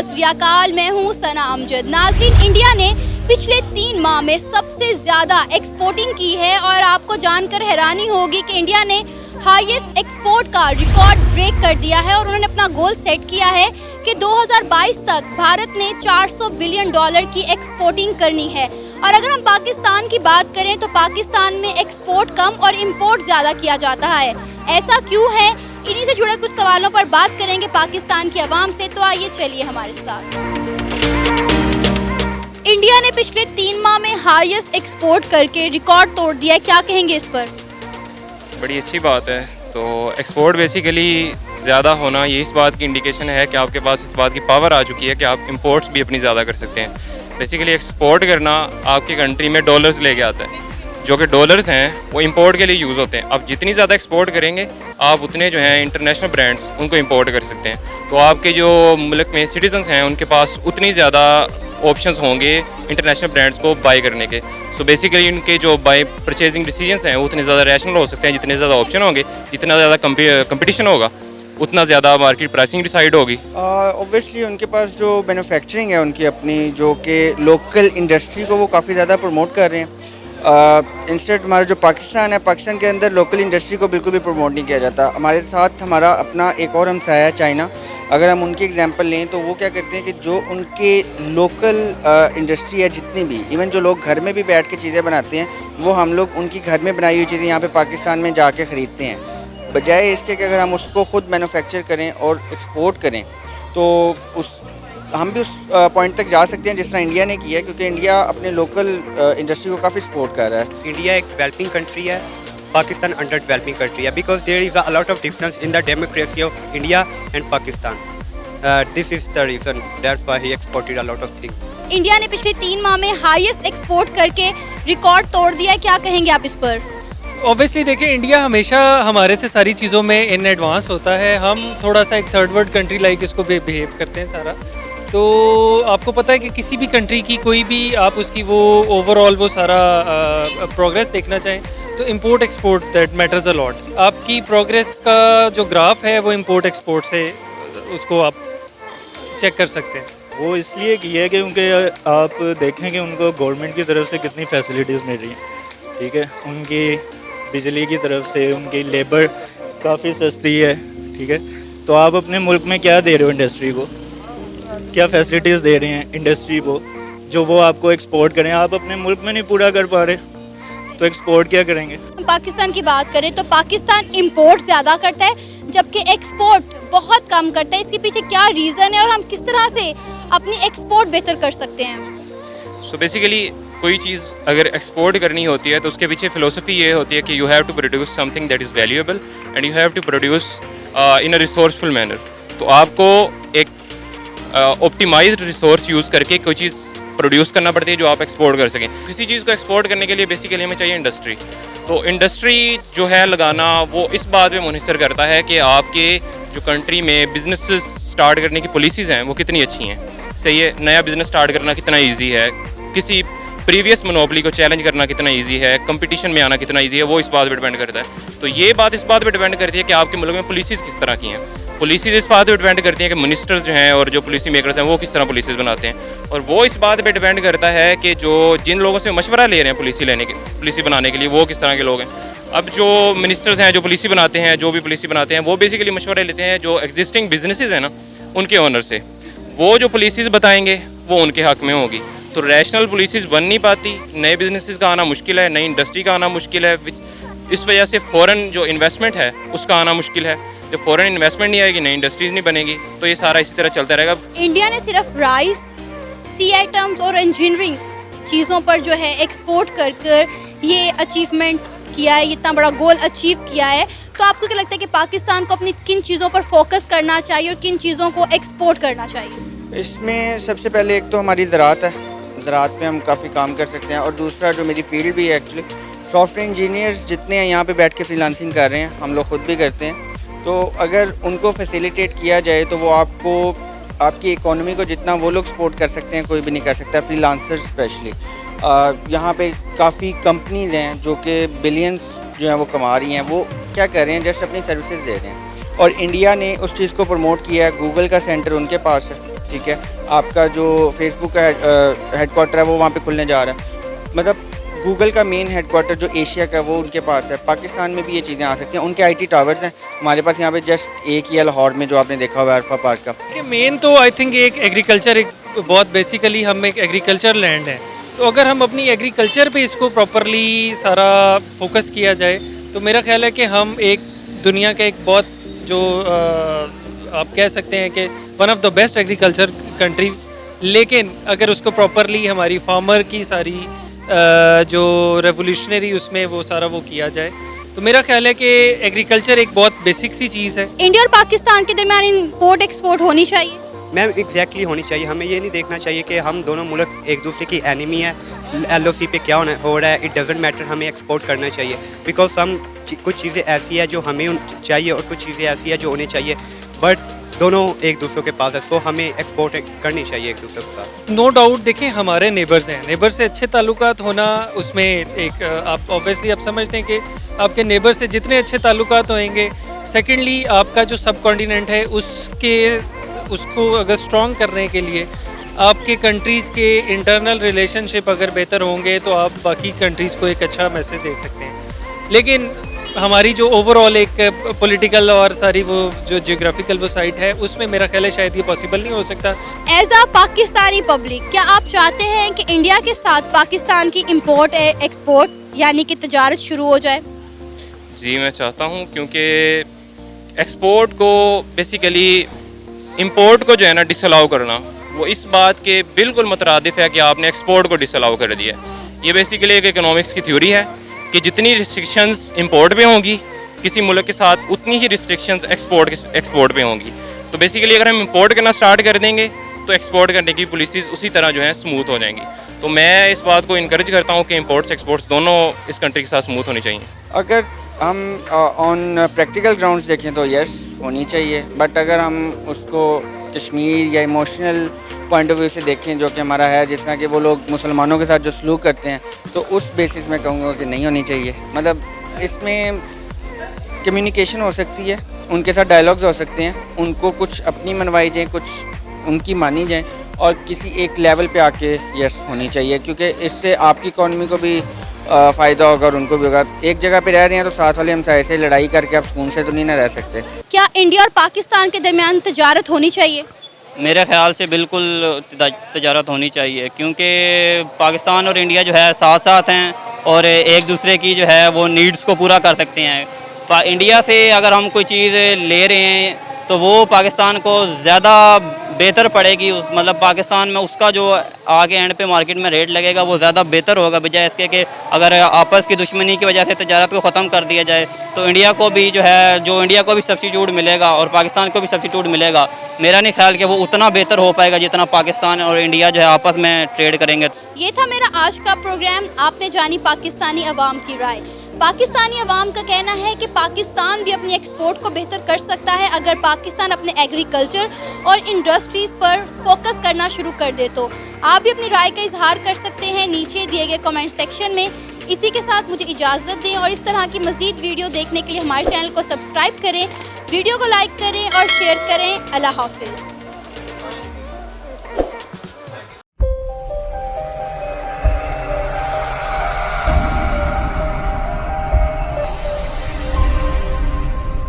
सत श्री अकाल, मैं हूँ सना अमजद। नाज़रीन, इंडिया ने पिछले 3 माह में सबसे ज़्यादा एक्सपोर्टिंग की है और आपको जानकर हैरानी होगी कि इंडिया ने हाईएस्ट एक्सपोर्ट का रिकॉर्ड ब्रेक कर दिया है और उन्होंने अपना गोल सेट किया है कि 2022 तक भारत ने $400 बिलियन की एक्सपोर्टिंग करनी है। और अगर हम पाकिस्तान की बात करें तो पाकिस्तान में एक्सपोर्ट कम और इंपोर्ट ज़्यादा किया जाता है। ऐसा क्यों है? इन्हीं से जुड़े कुछ सवालों पर बात करेंगे पाकिस्तान की आवाम से, तो आइए चलिए हमारे साथ। इंडिया ने पिछले 3 माह में हाईएस्ट एक्सपोर्ट करके रिकॉर्ड तोड़ दिया है, क्या कहेंगे इस पर? बड़ी अच्छी बात है। तो एक्सपोर्ट बेसिकली ज़्यादा होना ये इस बात की इंडिकेशन है कि आपके पास इस बात की पावर आ चुकी है कि आप इंपोर्ट्स भी अपनी ज़्यादा कर सकते हैं। बेसिकली एक्सपोर्ट करना आपकी कंट्री में डॉलर्स लेके आता है, जो कि डॉलर्स हैं वो इंपोर्ट के लिए यूज़ होते हैं। आप जितनी ज़्यादा एक्सपोर्ट करेंगे आप उतने जो हैं इंटरनेशनल ब्रांड्स उनको इंपोर्ट कर सकते हैं। तो आपके जो मुल्क में सिटीजन्स हैं उनके पास उतनी ज़्यादा ऑप्शंस होंगे इंटरनेशनल ब्रांड्स को बाई करने के। सो बेसिकली उनके जो बाई परचेजिंग डिसीजंस हैं वो उतने ज़्यादा रैशनल हो सकते हैं। जितने ज़्यादा ऑप्शन होंगे, जितना ज़्यादा कंपटीशन होगा, उतना ज़्यादा मार्केट प्राइसिंग डिसाइड होगी। ऑब्वियसली उनके पास जो मैन्युफैक्चरिंग है उनकी अपनी, जो कि लोकल इंडस्ट्री को वो काफ़ी ज़्यादा प्रमोट कर रहे हैं। इंस्टेंट हमारा जो पाकिस्तान है, पाकिस्तान के अंदर लोकल इंडस्ट्री को बिल्कुल भी प्रमोट नहीं किया जाता। हमारे साथ हमारा अपना एक और हमसाया है चाइना। अगर हम उनकी एग्जांपल लें तो वो क्या करते हैं कि जो उनके लोकल इंडस्ट्री है जितनी भी, इवन जो लोग घर में भी बैठ के चीज़ें बनाते हैं, वो हम लोग उनकी घर में बनाई हुई चीज़ें यहाँ पे पाकिस्तान में जाके ख़रीदते हैं। बजाय इसके कि अगर हम उसको ख़ुद मैन्युफैक्चर करें और एक्सपोर्ट करें तो हम भी उस पॉइंट तक जा सकते हैं जिस तरह इंडिया ने किया है, क्योंकि इंडिया अपने लोकल इंडस्ट्री को काफ़ी सपोर्ट कर रहा है। इंडिया एक डेवलपिंग कंट्री है, पाकिस्तान अंडर डेवलपिंग कंट्री है, because there is a lot of difference in the democracy of India and Pakistan. This is the reason that's why he exported a lot of things. India ने पिछले 3 माह में highest export करके record तोड़ दिया है, क्या कहेंगे आप इस पर? ऑब्वियसली देखिए, इंडिया हमेशा हमारे से सारी चीज़ों में इन एडवांस होता है। हम थोड़ा सा एक थर्ड वर्ल्ड कंट्री लाइक इसको बिहेव करते हैं सारा। तो आपको पता है कि किसी भी कंट्री की कोई भी आप उसकी वो ओवरऑल वो सारा प्रोग्रेस देखना चाहें तो import export that matters a lot. आपकी प्रोग्रेस का जो ग्राफ है वो इंपोर्ट एक्सपोर्ट से उसको आप चेक कर सकते हैं। वो इसलिए किया है क्योंकि आप देखें कि उनको गवर्नमेंट की तरफ से कितनी फैसिलिटीज़ मिल रही हैं, ठीक है। उनकी बिजली की तरफ से उनकी लेबर काफ़ी सस्ती है, ठीक है। तो आप अपने मुल्क में क्या दे रहे हो इंडस्ट्री को, क्या फैसिलिटीज़ दे रहे हैं इंडस्ट्री को जो वो आपको एक्सपोर्ट करें? आप अपने मुल्क में नहीं पूरा कर पा रहे तो एक्सपोर्ट क्या करेंगे? पाकिस्तान की बात करें तो पाकिस्तान इंपोर्ट ज़्यादा करता है जबकि एक्सपोर्ट बहुत कम करता है। इसके पीछे क्या रीज़न है और हम किस तरह से अपनी एक्सपोर्ट बेहतर कर सकते हैं? सो बेसिकली कोई चीज़ अगर एक्सपोर्ट करनी होती है तो उसके पीछे फ़िलोसफी ये होती है कि you have to produce something that is valuable and you have to produce in a resourceful manner. तो आपको एक ऑप्टिमाइज्ड रिसोर्स यूज़ करके कोई चीज़ प्रोड्यूस करना पड़ती है जो आप एक्सपोर्ट कर सकें। किसी चीज़ को एक्सपोर्ट करने के लिए बेसिकली हमें चाहिए इंडस्ट्री। तो इंडस्ट्री जो है लगाना वो इस बात पे मुनहसर करता है कि आपके जो कंट्री में बिजनेस स्टार्ट करने की पॉलिसीज़ हैं वो कितनी अच्छी हैं। सही है, नया बिज़नेस स्टार्ट करना कितना ईजी है, किसी प्रीवियस मोनोपोली को चैलेंज करना कितना ईजी है, कंपटीशन में आना कितना ईजी है, वो इस बात पर डिपेंड करता है। तो ये बात इस बात पर डिपेंड करती है कि आपके मुल्क में पॉलिसीज़ किस तरह की हैं। पॉलिसीज़ इस बात पर डिपेंड करती हैं कि मिनिस्टर्स जो हैं और जो पॉलिसी मेकर्स हैं वो किस तरह पॉलिसीज़ बनाते हैं। और वो इस बात पे डिपेंड करता है कि जो जिन लोगों से मशवरा ले रहे हैं पॉलिसी बनाने के लिए वो किस तरह के लोग हैं। अब जो मिनिस्टर्स हैं जो पॉलिसी बनाते हैं, जो भी पॉलिसी बनाते हैं, वो बेसिकली मशवरा लेते हैं जो एग्जिस्टिंग बिजनेसेस हैं ना उनके ओनर से। वो जो पॉलिसीज़ बताएंगे वो उनके हक़ में होगी। तो रैशनल पॉलिसीज़ बन नहीं पाती, नए बिजनेसेस का आना मुश्किल है, नई इंडस्ट्री का आना मुश्किल है। इस वजह से फ़ॉरेन जो इन्वेस्टमेंट है उसका आना मुश्किल है। जब फ़ॉरेन इन्वेस्टमेंट नहीं आएगी, नई इंडस्ट्रीज़ नहीं बनेगी, तो ये सारा इसी तरह चलता रहेगा। इंडिया ने सिर्फ राइस, सी आइटम्स और इंजीनियरिंग चीज़ों पर जो है एक्सपोर्ट कर कर ये अचीवमेंट किया है, इतना बड़ा गोल अचीव किया है। तो आपको क्या लगता है कि पाकिस्तान को अपनी किन चीज़ों पर फोकस करना चाहिए और किन चीज़ों को एक्सपोर्ट करना चाहिए? इसमें सबसे पहले एक तो हमारी ज़राअत है, ज़राअत में हम काफ़ी काम कर सकते हैं। और दूसरा जो मेरी फील्ड भी है एक्चुअली, सॉफ्टवेयर इंजीनियर्स जितने हैं यहाँ पे बैठ के फ्रीलांसिंग कर रहे हैं, हम लोग ख़ुद भी करते हैं। तो अगर उनको फैसिलिटेट किया जाए तो वो आपको आपकी इकोनॉमी को जितना वो लोग सपोर्ट कर सकते हैं कोई भी नहीं कर सकता, फ्रीलांसर्स स्पेशली। यहाँ पे काफ़ी कंपनीज हैं जो कि बिलियंस जो हैं वो कमा रही हैं। वो क्या कर रहे हैं, जस्ट अपनी सर्विसेज दे रहे हैं। और इंडिया ने उस चीज़ को प्रमोट किया है। गूगल का सेंटर उनके पास है, ठीक है। आपका जो फेसबुक का हेडक्वार्टर है वो वहाँ पे खुलने जा रहा है। मतलब गूगल का मेन हेडक्वार्टर जो एशिया का वो उनके पास है। पाकिस्तान में भी ये चीज़ें आ सकती हैं। उनके आईटी टावर्स हैं, हमारे पास यहाँ पे जस्ट एक ही है लाहौर में, जो आपने देखा हुआ है अरफा पार्क का। कि मेन तो आई थिंक एक एग्रीकल्चर, एक बहुत बेसिकली हम एक एग्रीकल्चर लैंड है, तो अगर हम अपनी एग्रीकल्चर पे इसको प्रॉपरली सारा फोकस किया जाए तो मेरा ख्याल है कि हम एक दुनिया का एक बहुत जो आप कह सकते हैं कि one of the best agriculture country, लेकिन अगर उसको प्रॉपरली हमारी फार्मर की सारी जो रेवोल्यूशनरी उसमें वो सारा वो किया जाए तो मेरा ख्याल है कि एग्रीकल्चर एक बहुत बेसिक सी चीज़ है। इंडिया और पाकिस्तान के दरमियान इंपोर्ट एक्सपोर्ट होनी चाहिए। मैम एग्जैक्टली होनी चाहिए। हमें ये नहीं देखना चाहिए कि हम दोनों मुल्क एक दूसरे की एनिमी है, LOC पे क्या हो रहा है, इट डजेंट मैटर, हमें एक्सपोर्ट करना चाहिए। बिकॉज हम कुछ चीज़ें ऐसी है जो हमें चाहिए और कुछ चीज़ें ऐसी है जो होनी चाहिए, बट दोनों एक दूसरे के पास है, सो हमें एक्सपोर्ट करनी चाहिए एक दूसरे के साथ। नो डाउट, देखें हमारे नेबर्स हैं, नेबर से अच्छे ताल्लुकात होना उसमें एक आप ऑब्वियसली आप समझते हैं कि आपके नेबर से जितने अच्छे ताल्लुकात होंगे, सेकेंडली आपका जो सब कॉन्टिनेंट है उसको अगर स्ट्रॉन्ग करने के लिए आपके कंट्रीज़ के इंटरनल रिलेशनशिप अगर बेहतर होंगे तो आप बाकी कंट्रीज़ को एक अच्छा मैसेज दे सकते हैं। लेकिन हमारी जो ओवरऑल एक पॉलिटिकल और सारी वो जो जियोग्राफिकल वो साइट है उसमें मेरा ख्याल है शायद ये पॉसिबल नहीं हो सकता। एज आ पाकिस्तानी पब्लिक, क्या आप चाहते हैं कि इंडिया के साथ पाकिस्तान की इंपोर्ट एक्सपोर्ट यानी कि तजारत शुरू हो जाए? जी मैं चाहता हूँ, क्योंकि एक्सपोर्ट को बेसिकली इंपोर्ट को जो है ना डिसअलाउ करना, वो इस बात के बिल्कुल मुतरादिफ है कि आपने एक्सपोर्ट को डिसअलाउ कर दिया। ये बेसिकली एक इकोनॉमिक्स की थ्योरी है कि जितनी रिस्ट्रिक्शंस इंपोर्ट पे होंगी किसी मुल्क के साथ, उतनी ही रिस्ट्रिक्शंस एक्सपोर्ट पे होंगी। तो बेसिकली अगर हम इंपोर्ट करना स्टार्ट कर देंगे तो एक्सपोर्ट करने की पॉलिसीज़ उसी तरह जो है स्मूथ हो जाएंगी। तो मैं इस बात को इनकरेज करता हूँ कि इंपोर्ट्स एक्सपोर्ट्स दोनों इस कंट्री के साथ स्मूथ होनी चाहिए। अगर हम ऑन प्रैक्टिकल ग्राउंड्स देखें तो यस होनी चाहिए, बट अगर हम उसको कश्मीर या इमोशनल पॉइंट ऑफ व्यू से देखें जो कि हमारा है, जिस तरह के वो लोग मुसलमानों के साथ जो सलूक करते हैं, तो उस बेसिस में कहूँगा कि नहीं होनी चाहिए। मतलब इसमें कम्युनिकेशन हो सकती है, उनके साथ डायलॉग्स हो सकते हैं, उनको कुछ अपनी मनवाई जाए, कुछ उनकी मानी जाए, और किसी एक लेवल पे आके यस होनी चाहिए, क्योंकि इससे आपकी इकॉनमी को भी फ़ायदा होगा और उनको भी होगा। एक जगह पे रह रहे हैं तो साथ वाले हमसाये से लड़ाई करके आप सुकून से तो नहीं ना रह सकते। क्या इंडिया और पाकिस्तान के दरमियान तजारत होनी चाहिए? मेरे ख्याल से बिल्कुल तजारत होनी चाहिए, क्योंकि पाकिस्तान और इंडिया जो है साथ साथ हैं और एक दूसरे की जो है वो नीड्स को पूरा कर सकते हैं। इंडिया से अगर हम कोई चीज़ ले रहे हैं तो वो पाकिस्तान को ज़्यादा बेहतर पड़ेगी, मतलब पाकिस्तान में उसका जो आगे एंड पे मार्केट में रेट लगेगा वो ज़्यादा बेहतर होगा, बजाय इसके कि अगर आपस की दुश्मनी की वजह से तजारत को ख़त्म कर दिया जाए तो इंडिया को भी जो है इंडिया को भी सब्सिट्यूट मिलेगा और पाकिस्तान को भी सब्सिट्यूट मिलेगा। मेरा नहीं ख्याल कि वो उतना बेहतर हो पाएगा जितना पाकिस्तान और इंडिया जो है आपस में ट्रेड करेंगे। ये था मेरा आज का प्रोग्राम। आपने जानी पाकिस्तानी अवाम की राय। पाकिस्तानी अवाम का कहना है कि पाकिस्तान भी अपनी एक्सपोर्ट को बेहतर कर सकता है अगर पाकिस्तान अपने एग्रीकल्चर और इंडस्ट्रीज़ पर फोकस करना शुरू कर दे। तो आप भी अपनी राय का इजहार कर सकते हैं नीचे दिए गए कमेंट सेक्शन में। इसी के साथ मुझे इजाज़त दें और इस तरह की मज़ीद वीडियो देखने के लिए हमारे चैनल को सब्सक्राइब करें, वीडियो को लाइक करें और शेयर करें। अल्लाह हाफिज़।